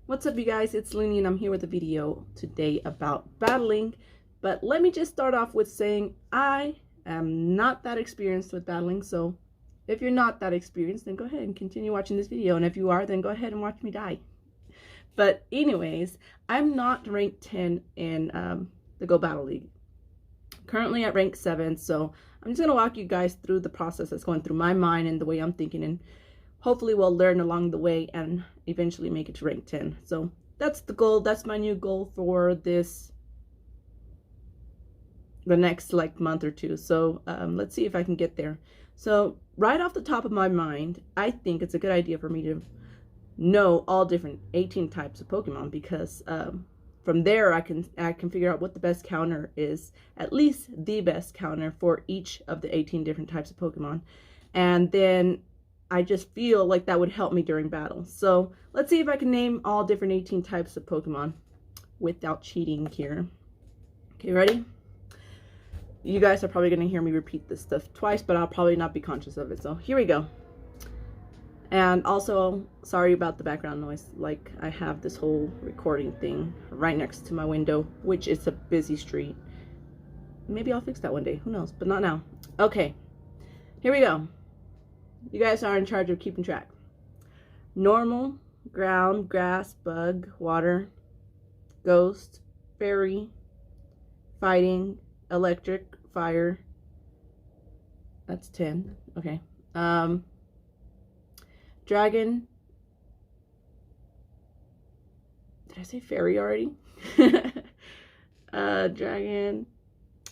What's up, you guys? It's Looney, and I'm here with a video today about battling. But let me just start off with saying I am not that experienced with battling. So if you're not that experienced, then go ahead and continue watching this video. And if you are, then go ahead and watch me die. But anyways, I'm not ranked 10 in the Go Battle League. Currently at rank 7. So I'm just going to walk you guys through the process that's going through my mind and the way I'm thinking, and hopefully we'll learn along the way and eventually make it to rank 10. So that's the goal. That's my new goal for the next month or two. So let's see if I can get there. So right off the top of my mind, I think it's a good idea for me to know all different 18 types of Pokemon, because from there I can figure out what the best counter is, at least the best counter for each of the 18 different types of Pokemon. And then I just feel like that would help me during battle. So let's see if I can name all different 18 types of Pokemon without cheating here. Okay, ready? You guys are probably going to hear me repeat this stuff twice, but I'll probably not be conscious of it. So here we go. And also, sorry about the background noise. Like, I have this whole recording thing right next to my window, which is a busy street. Maybe I'll fix that one day. Who knows? But not now. Okay, here we go. You guys are in charge of keeping track. Normal, ground, grass, bug, water, ghost, fairy, fighting, electric, fire. That's 10. Okay. Dragon. Did I say fairy already? Dragon,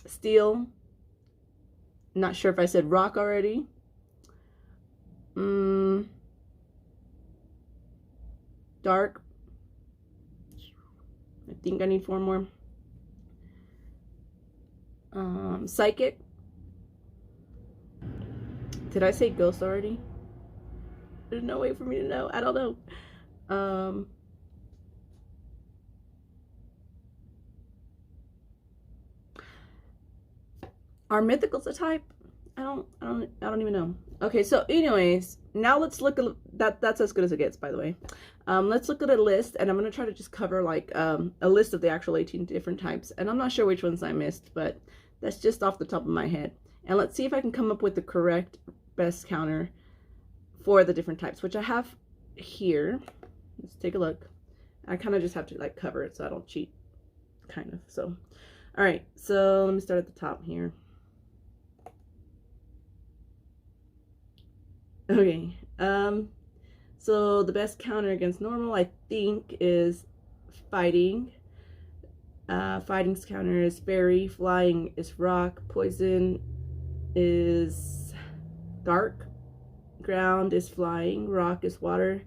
steel. Not sure if I said rock already. Dark. I think I need 4 more. Psychic. Did I say ghost already? There's no way for me to know. I don't know. Are mythicals a type? I don't even know. Okay, so anyways, now let's look at that. That's as good as it gets, by the way. Let's look at a list, and I'm gonna try to just cover like a list of the actual 18 different types. And I'm not sure which ones I missed, but that's just off the top of my head. And let's see if I can come up with the correct best counter for the different types, which I have here. Let's take a look. I kind of just have to like cover it so I don't cheat, kind of. So, all right. So let me start at the top here. Okay, so the best counter against normal, I think, is fighting. Fighting's counter is fairy, flying is rock, poison is dark, ground is flying, rock is water,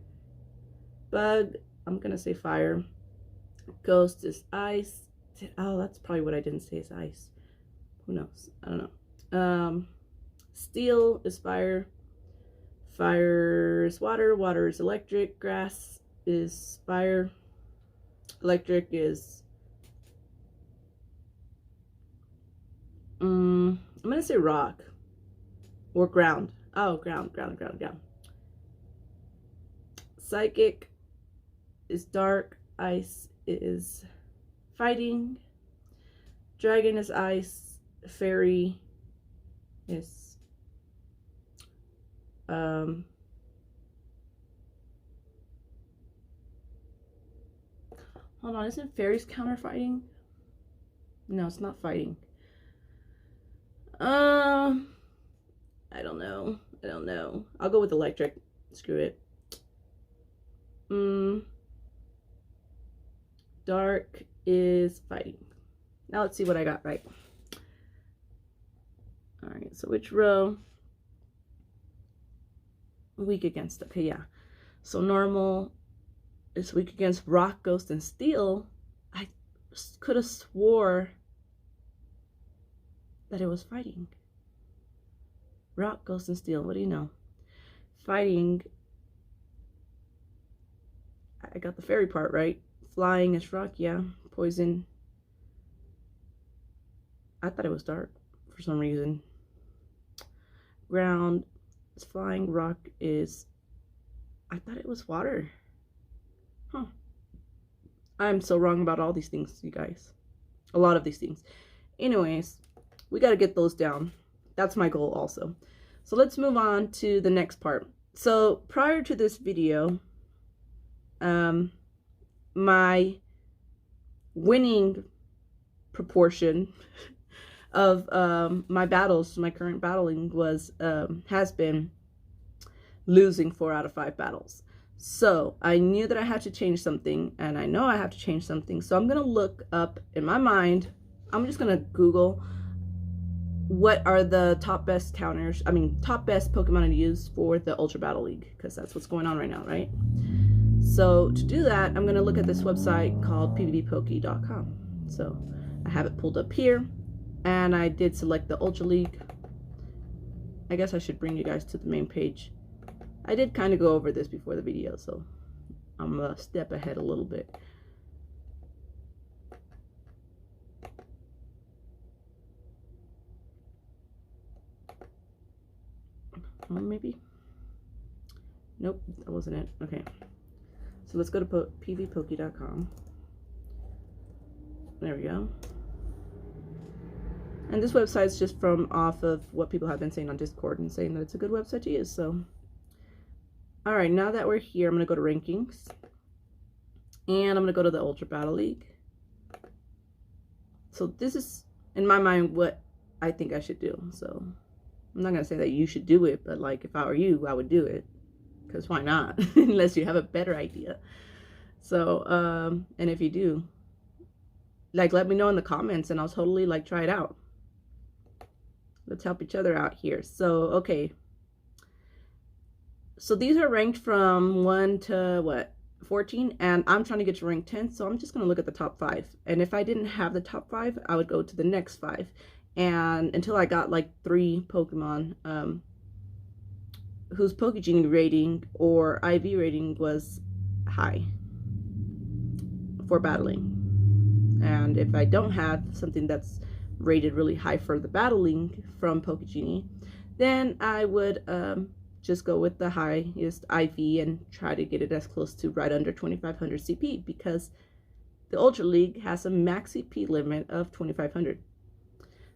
bug, I'm gonna say fire, ghost is ice. Oh, that's probably what I didn't say is ice. Who knows? I don't know. Steel is fire. Fire is water, water is electric, grass is fire, electric is, I'm gonna say rock, or ground. Oh, ground. Psychic is dark, ice is fighting, dragon is ice, fairy is hold on, isn't fairies counter fighting? No, it's not fighting. I don't know. I'll go with electric. Screw it. Dark is fighting. Now let's see what I got right. All right, so which row? Weak against. Okay, yeah. So normal is weak against rock, ghost, and steel. I could have swore that it was fighting. Rock, ghost, and steel. What do you know? Fighting. I got the fairy part right. Flying is rock, yeah. Poison. I thought it was dark for some reason. Ground. Flying, rock is, I thought it was water. Huh. I'm so wrong about all these things, you guys. A lot of these things. Anyways, we got to get those down. That's my goal also. So let's move on to the next part. So prior to this video, my winning proportion of my battles, my current battling was has been losing 4 out of 5 battles. So I knew that I had to change something, and I know I have to change something. So I'm gonna look up in my mind. I'm just gonna Google what are the top best counters. I mean, top best Pokemon to use for the Ultra Battle League, because that's what's going on right now, right? So to do that, I'm gonna look at this website called pvppoke.com. So I have it pulled up here, and I did select the Ultra League. I guess I should bring you guys to the main page. I did kind of go over this before the video, so I'm a step ahead a little bit. Oh, maybe? Nope, that wasn't it. Okay. So let's go to pvppoke.com. There we go. And this website's just from off of what people have been saying on Discord and saying that it's a good website to use. So, all right, now that we're here, I'm going to go to rankings. And I'm going to go to the Ultra Battle League. So this is, in my mind, what I think I should do. So I'm not going to say that you should do it, but like if I were you, I would do it. Because why not? Unless you have a better idea. So, and if you do, like, let me know in the comments and I'll totally like try it out. Let's help each other out here. So, okay. So these are ranked from 1 to what? 14, and I'm trying to get to rank 10, so I'm just going to look at the top 5. And if I didn't have the top 5, I would go to the next 5. And until I got like 3 Pokemon whose Pokegenie rating or IV rating was high for battling. And if I don't have something that's rated really high for the battling from Pokegenie, then I would just go with the highest IV and try to get it as close to right under 2500 CP, because the Ultra League has a max CP limit of 2500.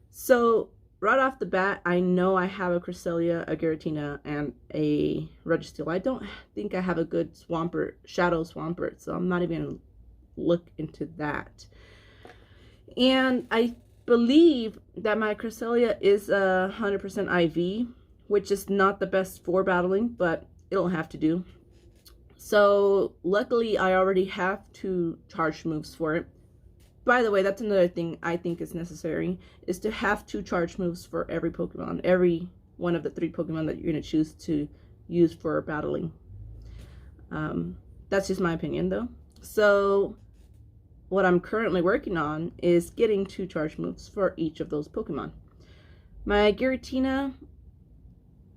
So right off the bat, I know I have a Cresselia, a Giratina, and a Registeel. I don't think I have a good Swampert, Shadow Swampert, so I'm not even going to look into that. And I believe that my Cresselia is 100% IV, which is not the best for battling, but it'll have to do. So luckily I already have 2 charge moves for it. By the way, that's another thing I think is necessary, is to have 2 charge moves for every Pokemon, every one of the 3 Pokemon that you're going to choose to use for battling. That's just my opinion though. So what I'm currently working on is getting 2 charge moves for each of those Pokemon. My Giratina,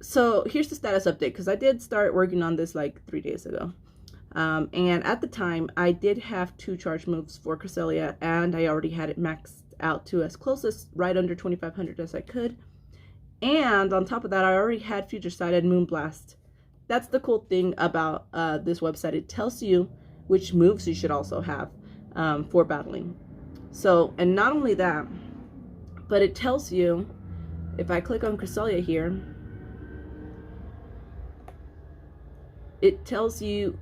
so here's the status update, because I did start working on this like 3 days ago. And at the time, I did have 2 charge moves for Cresselia, and I already had it maxed out to as close as right under 2500 as I could. And on top of that, I already had Future Sight and Moonblast. That's the cool thing about this website. It tells you which moves you should also have for battling. So, and not only that, but it tells you, if I click on Cresselia here, it tells you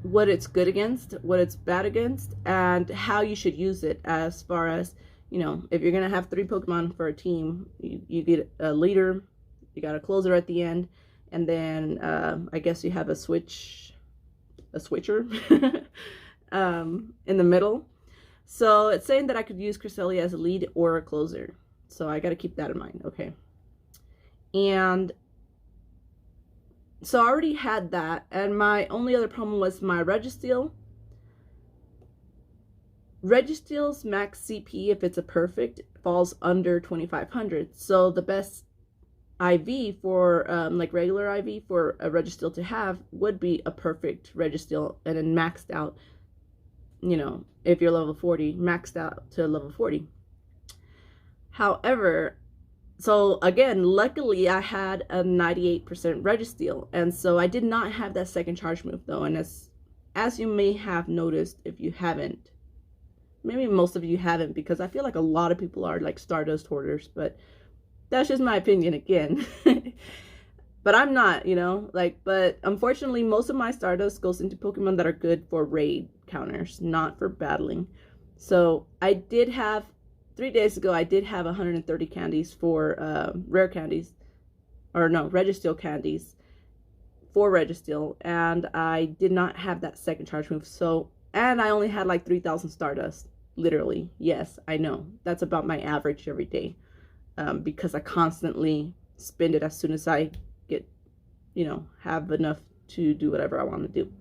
what it's good against, what it's bad against, and how you should use it, as far as, you know, if you're going to have 3 Pokemon for a team, you get a leader, you got a closer at the end, and then I guess you have a switcher in the middle. So it's saying that I could use Cresselia as a lead or a closer. So I got to keep that in mind, okay? And so I already had that, and my only other problem was my Registeel. Registeel's max CP, if it's a perfect, falls under 2500. So the best IV for, like regular IV for a Registeel to have would be a perfect Registeel, and then maxed out, you know, if you're level 40, maxed out to level 40. However, so again, luckily I had a 98% Registeel, and so I did not have that second charge move though. And as you may have noticed, if you haven't, maybe most of you haven't, because I feel like a lot of people are like Stardust hoarders, but that's just my opinion again. But I'm not, you know, like, but unfortunately, most of my Stardust goes into Pokemon that are good for raid counters, not for battling. So I did have, 3 days ago, I did have 130 candies for rare candies, or no, Registeel candies for Registeel, and I did not have that second charge move. So, and I only had like 3,000 Stardust, literally. Yes, I know. That's about my average every day, because I constantly spend it as soon as I get, you know, have enough to do whatever I want to do.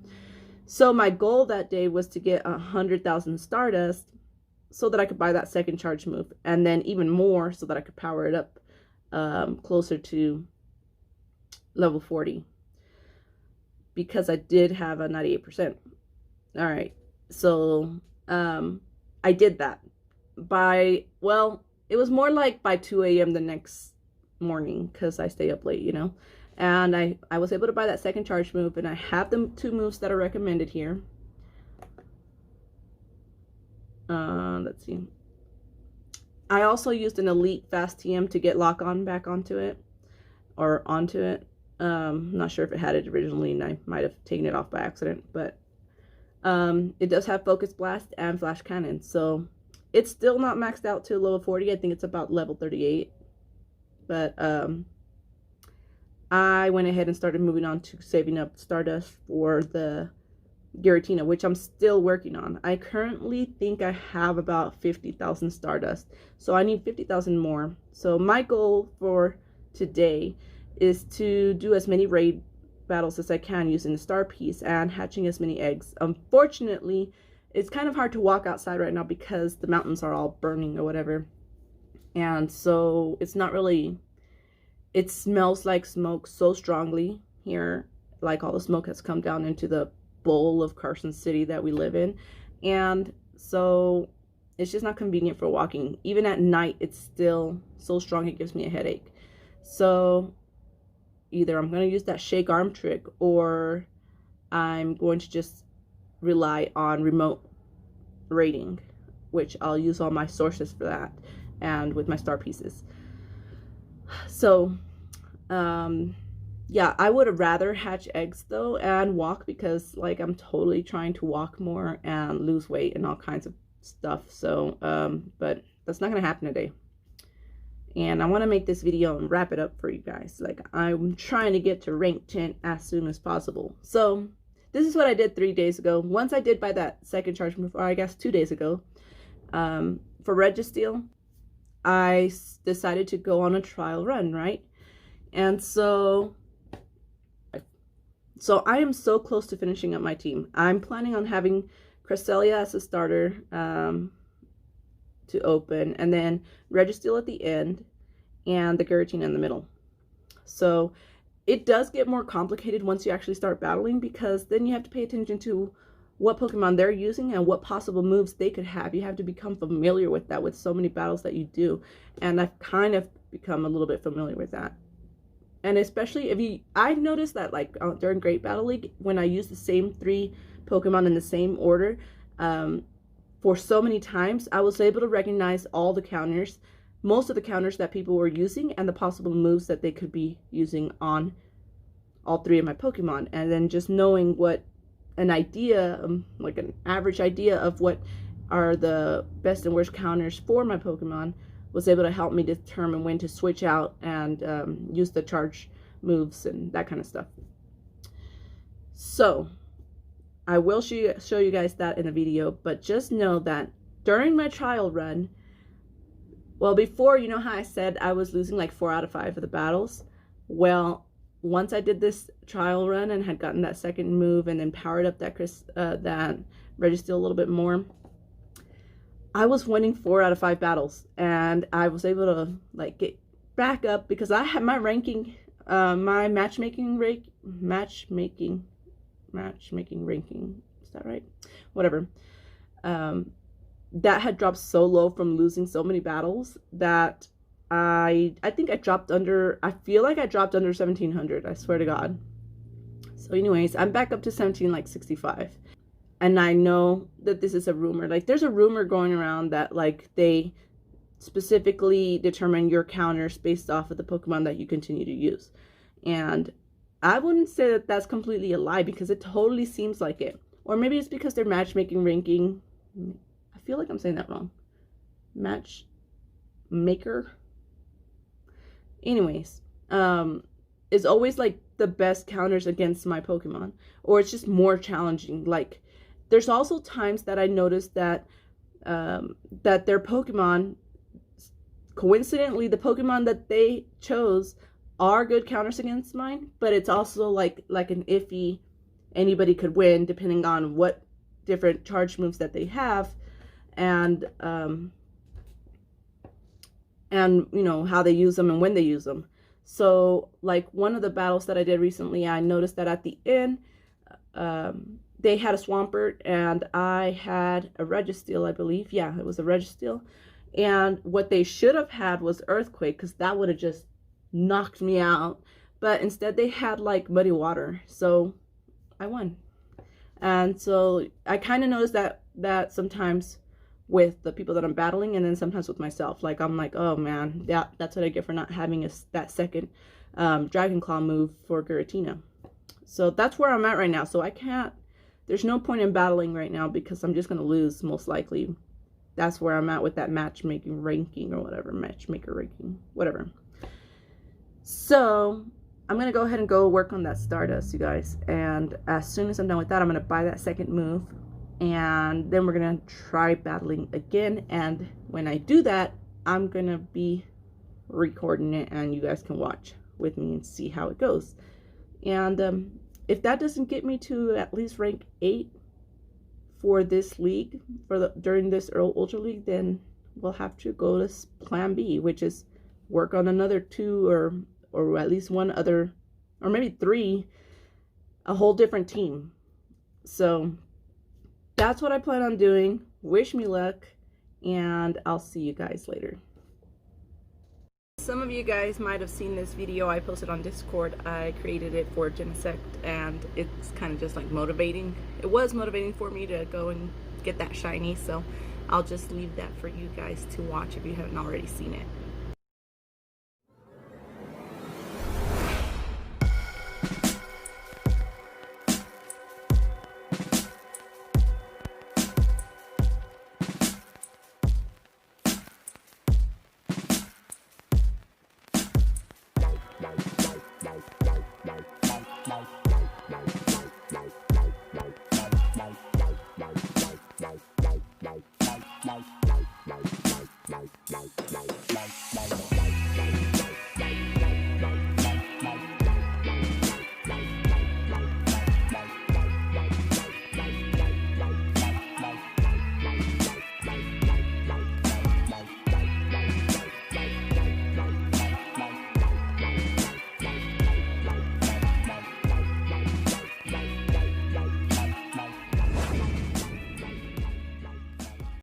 So my goal that day was to get 100,000 Stardust so that I could buy that second charge move, and then even more so that I could power it up closer to level 40, because I did have a 98%. All right, so I did that by, well, it was more like by 2 a.m. the next morning, because I stay up late, you know. And I was able to buy that second charge move, and I have the 2 moves that are recommended here. Let's see. I also used an Elite Fast TM to get Lock On back onto it, or onto it. Not sure if it had it originally, and I might have taken it off by accident, but it does have Focus Blast and Flash Cannon, so it's still not maxed out to level 40. I think it's about level 38, but I went ahead and started moving on to saving up Stardust for the Giratina, which I'm still working on. I currently think I have about 50,000 Stardust, so I need 50,000 more. So my goal for today is to do as many raid battles as I can using the star piece and hatching as many eggs. Unfortunately, it's kind of hard to walk outside right now because the mountains are all burning or whatever, and so it's not really, it smells like smoke so strongly here, like all the smoke has come down into the bowl of Carson City that we live in, and so it's just not convenient for walking. Even at night, it's still so strong it gives me a headache. So either I'm going to use that shake arm trick, or I'm going to just rely on remote raiding, which I'll use all my sources for that, and with my star pieces. So yeah, I would have rather hatch eggs though and walk, because like I'm totally trying to walk more and lose weight and all kinds of stuff. So but that's not gonna happen today, and I want to make this video and wrap it up for you guys. Like, I'm trying to get to rank 10 as soon as possible. So this is what I did 3 days ago. Once I did buy that second charge move, or I guess 2 days ago, for Registeel, I decided to go on a trial run, right? And so I am so close to finishing up my team. I'm planning on having Cresselia as a starter to open, and then Registeel at the end, and the Giratina in the middle. So it does get more complicated once you actually start battling, because then you have to pay attention to what Pokemon they're using and what possible moves they could have. You have to become familiar with that with so many battles that you do, and I've kind of become a little bit familiar with that. And especially if I've noticed that like during Great Battle League, when I use the same 3 Pokemon in the same order for so many times, I was able to recognize all the counters, most of the counters that people were using, and the possible moves that they could be using on all 3 of my Pokemon. And then just knowing what an idea, like an average idea of what are the best and worst counters for my Pokemon, was able to help me determine when to switch out and use the charge moves and that kind of stuff. So I will show you guys that in a video, but just know that during my trial run, well, before, you know how I said I was losing like 4 out of 5 of the battles? Well, once I did this trial run and had gotten that second move and then powered up that Registeel a little bit more, I was winning 4 out of 5 battles, and I was able to like get back up, because I had my ranking, my matchmaking ranking, is that right? Whatever. That had dropped so low from losing so many battles that I think I dropped under, I feel like I dropped under 1700, I swear to God. So anyways, I'm back up to 1765. and I know that this is a rumor. Like, there's a rumor going around that, like, they specifically determine your counters based off of the Pokemon that you continue to use. And I wouldn't say that that's completely a lie, because it totally seems like it. Or maybe it's because their matchmaking ranking, I feel like I'm saying that wrong. Matchmaker? Anyways, is always like the best counters against my Pokemon. Or it's just more challenging. Like, there's also times that I noticed that that their Pokemon, coincidentally, the Pokemon that they chose are good counters against mine, but it's also like an iffy, anybody could win depending on what different charge moves that they have, and you know, how they use them and when they use them. So like one of the battles that I did recently, I noticed that at the end they had a Swampert and I had a Registeel, I believe. Yeah, it was a Registeel. And what they should have had was Earthquake, because that would have just knocked me out. But instead they had like Muddy Water, so I won. And so I kind of noticed that sometimes with the people that I'm battling, and then sometimes with myself. Like, I'm like, oh man, that's what I get for not having that second Dragon Claw move for Giratina. So that's where I'm at right now. So I can't, there's no point in battling right now, because I'm just going to lose most likely. That's where I'm at with that matchmaking ranking, or whatever, matchmaker ranking, whatever. So I'm going to go ahead and go work on that Stardust, you guys. And as soon as I'm done with that, I'm going to buy that second move. And then we're going to try battling again. And when I do that, I'm going to be recording it, and you guys can watch with me and see how it goes. And if that doesn't get me to at least rank 8 for this league, during this Ultra League, then we'll have to go to plan B, which is work on another 2 or at least 1 other, or maybe 3, a whole different team. So that's what I plan on doing. Wish me luck, and I'll see you guys later. Some of you guys might have seen this video I posted on Discord. I created it for Genesect, and it's kind of just like motivating. It was motivating for me to go and get that shiny, so I'll just leave that for you guys to watch if you haven't already seen it.